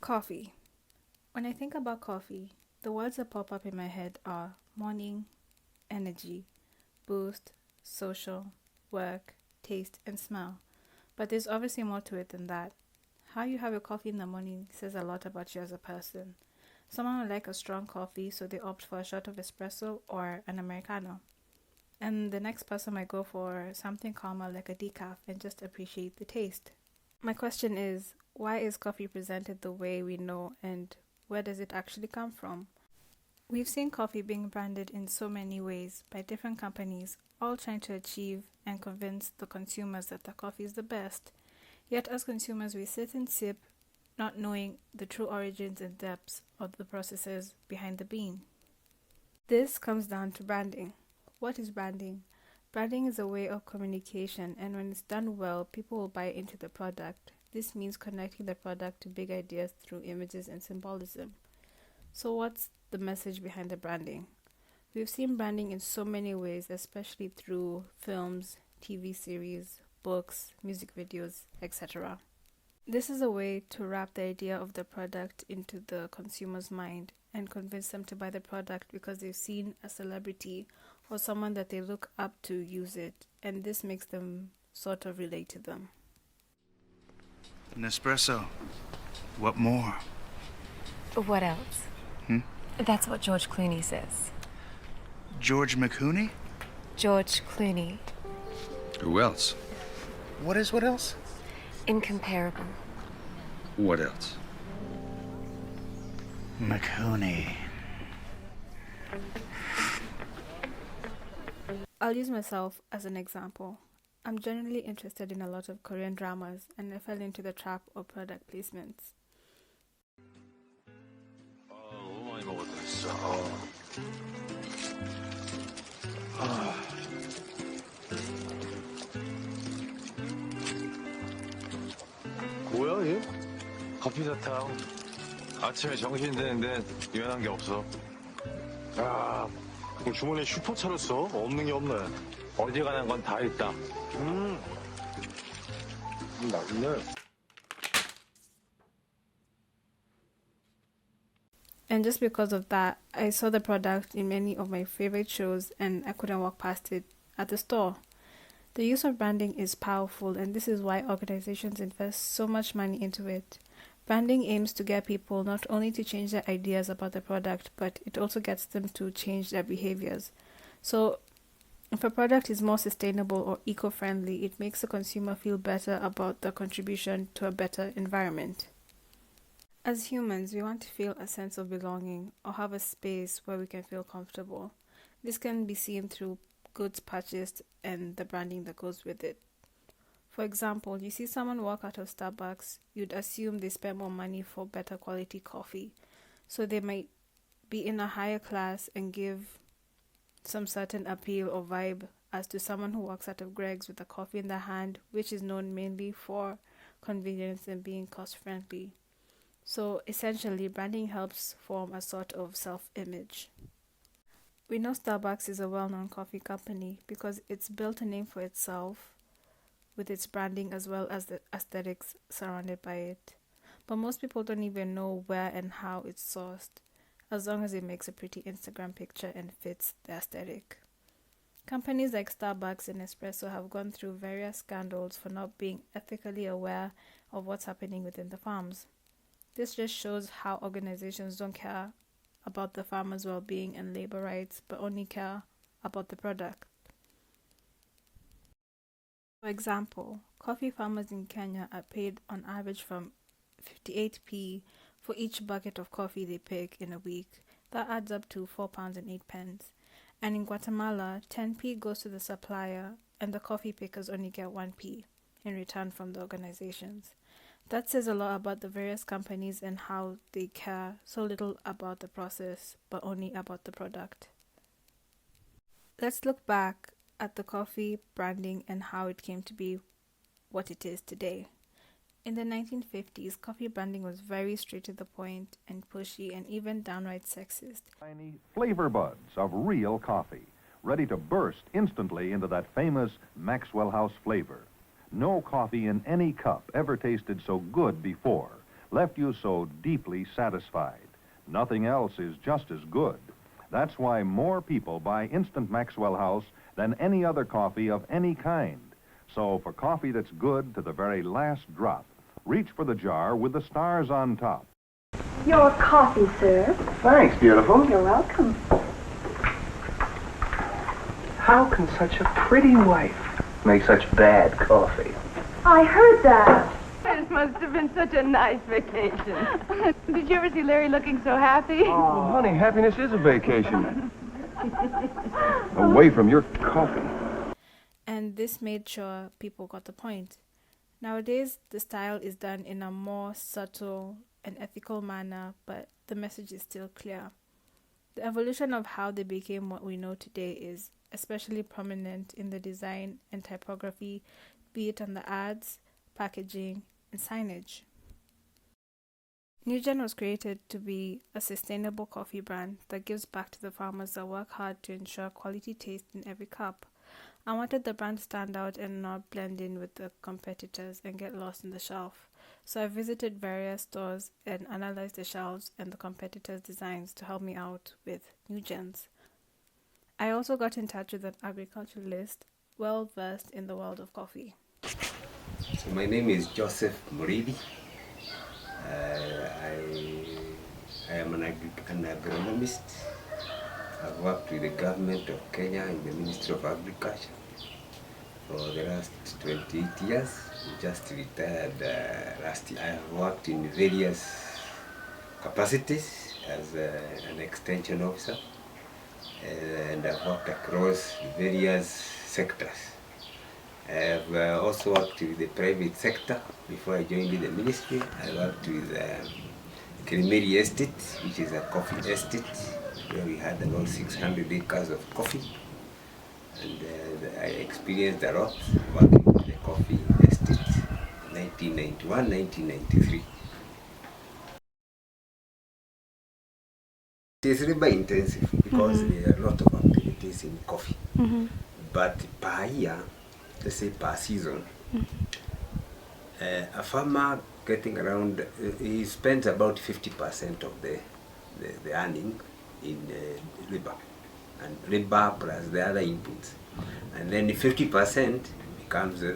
Coffee. When I think about coffee, the words that pop up in my head are morning, energy, boost, social, work, taste, and smell. But there's obviously more to it than that. How you have your coffee in the morning says a lot about you as a person. Someone will like a strong coffee, so they opt for a shot of espresso or an Americano. And the next person might go for something calmer like a decaf and just appreciate the taste. My question is, why is coffee presented the way we know, and where does it actually come from? We've seen coffee being branded in so many ways by different companies, all trying to achieve and convince the consumers that the coffee is the best. Yet as consumers, we sit and sip, not knowing the true origins and depths of the processes behind the bean. This comes down to branding. What is branding? Branding is a way of communication, and when it's done well, people will buy into the product. This means connecting the product to big ideas through images and symbolism. So what's the message behind the branding? We've seen branding in so many ways, especially through films, TV series, books, music videos, etc. This is a way to wrap the idea of the product into the consumer's mind and convince them to buy the product because they've seen a celebrity or someone that they look up to use it, and this makes them sort of relate to them. An espresso. What more? What else? That's what George Clooney says. George McCooney? George Clooney. Who else? What else? Incomparable. What else? McCooney. I'll use myself as an example. I'm generally interested in a lot of Korean dramas, and I fell into the trap of product placements. 너무 많이 먹었다 진짜. 뭐야 얘? 커피 사탕. 아침에 정신 드는데 유연한 게 없어. 야, 그럼 주머니에 슈퍼 차렸어? 없는 게 없네. 어디 가는 건 다 있다. 맛있네. And just because of that, I saw the product in many of my favorite shows and I couldn't walk past it at the store. The use of branding is powerful, and this is why organizations invest so much money into it. Branding aims to get people not only to change their ideas about the product, but it also gets them to change their behaviors. So, if a product is more sustainable or eco-friendly, it makes the consumer feel better about the contribution to a better environment. As humans, we want to feel a sense of belonging or have a space where we can feel comfortable. This can be seen through goods purchased and the branding that goes with it. For example, you see someone walk out of Starbucks, you'd assume they spend more money for better quality coffee. So they might be in a higher class and give some certain appeal or vibe as to someone who walks out of Greg's with a coffee in their hand, which is known mainly for convenience and being cost-friendly. So essentially, branding helps form a sort of self-image. We know Starbucks is a well-known coffee company because it's built a name for itself with its branding as well as the aesthetics surrounded by it. But most people don't even know where and how it's sourced, as long as it makes a pretty Instagram picture and fits the aesthetic. Companies like Starbucks and Espresso have gone through various scandals for not being ethically aware of what's happening within the farms. This just shows how organizations don't care about the farmers' well-being and labor rights, but only care about the product. For example, coffee farmers in Kenya are paid on average from 58p for each bucket of coffee they pick in a week. That adds up to £4.08. And in Guatemala, 10p goes to the supplier and the coffee pickers only get 1p in return from the organizations. That says a lot about the various companies and how they care so little about the process, but only about the product. Let's look back at the coffee branding and how it came to be what it is today. In the 1950s, coffee branding was very straight to the point and pushy and even downright sexist. Tiny flavor buds of real coffee, ready to burst instantly into that famous Maxwell House flavor. No coffee in any cup ever tasted so good before, left you so deeply satisfied. Nothing else is just as good. That's why more people buy Instant Maxwell House than any other coffee of any kind. So for coffee that's good to the very last drop, reach for the jar with the stars on top. Your coffee, sir. Thanks, beautiful. You're welcome. How can such a pretty wife make such bad coffee? I heard that. It must have been such a nice vacation. Did you ever see Larry looking so happy? Oh, honey, happiness is a vacation. Away from your coffee. And this made sure people got the point. Nowadays, the style is done in a more subtle and ethical manner, but the message is still clear. The evolution of how they became what we know today is especially prominent in the design and typography, be it on the ads, packaging, and signage. NewGen was created to be a sustainable coffee brand that gives back to the farmers that work hard to ensure quality taste in every cup. I wanted the brand to stand out and not blend in with the competitors and get lost in the shelf. So I visited various stores and analyzed the shelves and the competitors' designs to help me out with NewGen's. I also got in touch with an agriculturalist well versed in the world of coffee. So my name is Joseph Murithi. I am an agronomist. I've worked with the government of Kenya in the Ministry of Agriculture for the last 28 years. Just retired last year. I have worked in various capacities as an extension officer, and I've worked across various sectors. I have also worked with the private sector. Before I joined the ministry, I worked with Kirimiri Estate, which is a coffee estate, where we had about 600 acres of coffee. And I experienced a lot working with the coffee estate in 1991, 1993. It is labor intensive because there are a lot of activities in coffee. But per year, let's say per season, a farmer getting around, he spends about 50% of the earning in labor, and labor plus the other inputs, and then the 50% becomes the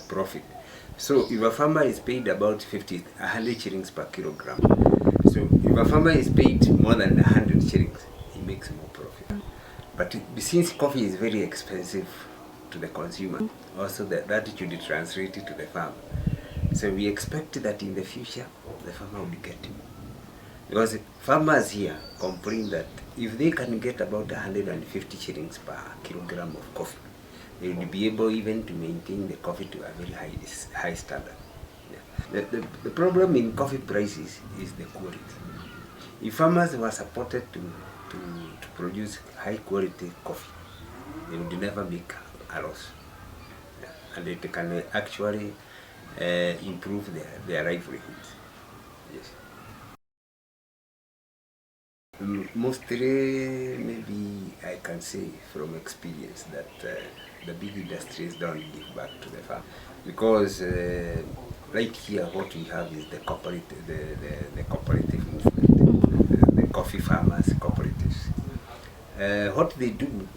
profit. So if a farmer is paid about 100 shillings per kilogram, so if a farmer is paid more than 100 shillings, he makes more profit. But since coffee is very expensive to the consumer, also that should be translated to the farmer. So we expect that in the future, the farmer will get more. Because farmers here complain that if they can get about 150 shillings per kilogram of coffee, they will be able even to maintain the coffee to a very high standard. Yeah. The problem in coffee prices is the quality. If farmers were supported to produce high quality coffee, they would never make a loss. Yeah. And it can actually improve their livelihoods. Yes. Mostly, maybe I can say from experience that the big industries don't give back to the farm, because right here what we have is the cooperative, the cooperative movement, the coffee farmers cooperatives. What they do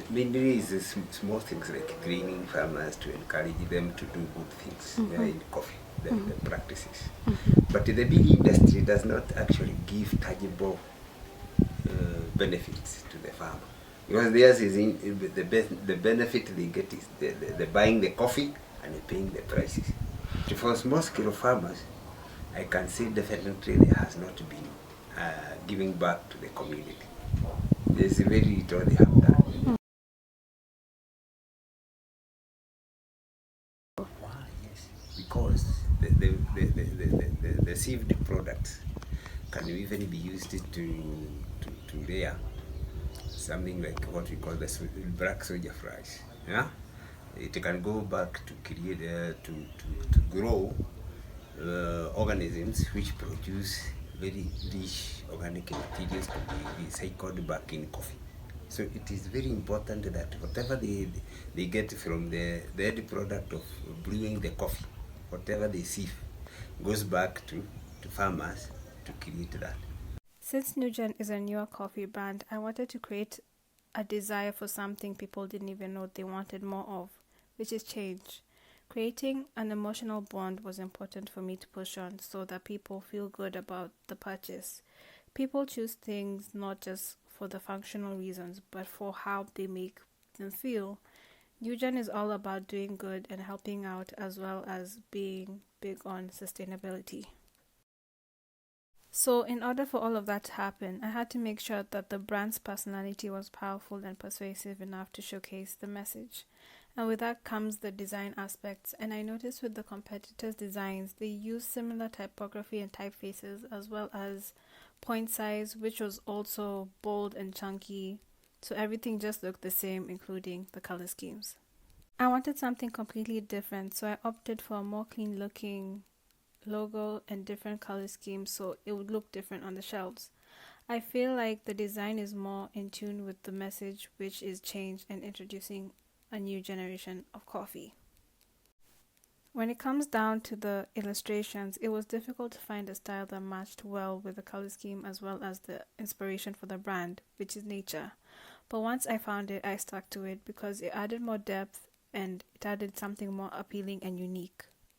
mainly is small things like training farmers to encourage them to do good things in coffee, the practices. But the big industry does not actually give tangible benefits to the farmer, because theirs is the benefit they get is the buying the coffee and paying the prices. For small scale farmers, I can say definitely there has not been giving back to the community. There's very little they have done. Why? Yes, because the sieved products can even be used to layer something like what we call the black soldier flies. Yeah, it can go back to create to grow organisms which produce very rich organic materials to be recycled back in coffee. So it is very important that whatever they get from the end product of brewing the coffee, whatever they sieve, goes back to farmers to create that. Since Nugen is a newer coffee brand, I wanted to create a desire for something people didn't even know they wanted more of, which is change. Creating an emotional bond was important for me to push on so that people feel good about the purchase. People choose things not just for the functional reasons, but for how they make them feel. Nugen is all about doing good and helping out, as well as being big on sustainability. So, in order for all of that to happen, I had to make sure that the brand's personality was powerful and persuasive enough to showcase the message. And with that comes the design aspects. And I noticed with the competitors' designs, they use similar typography and typefaces, as well as point size, which was also bold and chunky. So everything just looked the same, including the color schemes. I wanted something completely different, so I opted for a more clean looking logo and different color schemes so it would look different on the shelves. I feel like the design is more in tune with the message, which is change and introducing a new generation of coffee. When it comes down to the illustrations, it was difficult to find a style that matched well with the color scheme as well as the inspiration for the brand, which is nature. But once I found it, I stuck to it because it added more depth and it added something more appealing and unique.